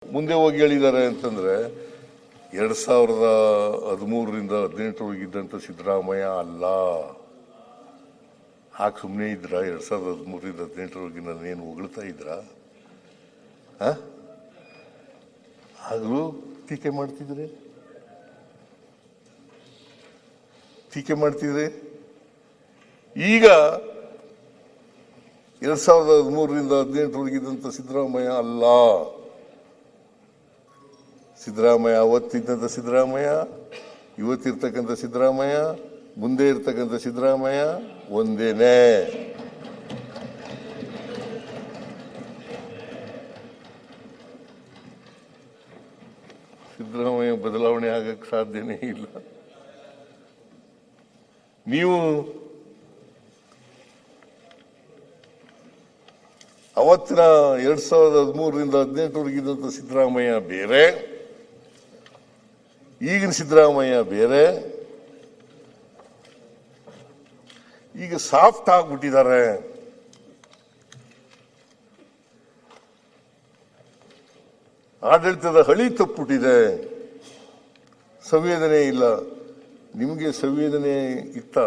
ಮುಂದೆ ಹೋಗಿ ಹೇಳಿದ್ದಾರೆ ಅಂತಂದ್ರೆ 2013ರಿಂದ 2018 ಸಿದ್ದರಾಮಯ್ಯ ಅಲ್ಲ. ಹಾಗೆ ಸುಮ್ಮನೆ ಇದ್ರ 2013ರಿಂದ 2018 ನಾನೇನು ಹೊಗಳ್ತಾ ಇದ್ರ? ಆಗಲೂ ಟೀಕೆ ಮಾಡ್ತಿದ್ರೆ ಈಗ 2013ರಿಂದ 2018 ಸಿದ್ದರಾಮಯ್ಯ ಅಲ್ಲ. ಸಿದ್ದರಾಮಯ್ಯ ಅವತ್ತಿದ್ದಂಥ ಸಿದ್ದರಾಮಯ್ಯ, ಇವತ್ತಿರ್ತಕ್ಕಂಥ ಸಿದ್ದರಾಮಯ್ಯ, ಮುಂದೆ ಇರ್ತಕ್ಕಂಥ ಸಿದ್ದರಾಮಯ್ಯ ಒಂದೇನೆ. ಸಿದ್ದರಾಮಯ್ಯ ಬದಲಾವಣೆ ಆಗಕ್ಕೆ ಸಾಧ್ಯನೇ ಇಲ್ಲ. ನೀವು ಅವತ್ತಿನ 2013ರಿಂದ 2018 ಸಿದ್ದರಾಮಯ್ಯ ಬೇರೆ, ಈಗಿನ ಸಿದ್ದರಾಮಯ್ಯ ಬೇರೆ. ಈಗ ಸಾಫ್ಟ್ ಆಗ್ಬಿಟ್ಟಿದ್ದಾರೆ. ಆಡಳಿತದ ಹಳಿ ತಪ್ಪಿಬಿಟ್ಟಿದೆ. ಸಂವೇದನೆ ಇಲ್ಲ. ನಿಮಗೆ ಸಂವೇದನೆ ಇತ್ತ?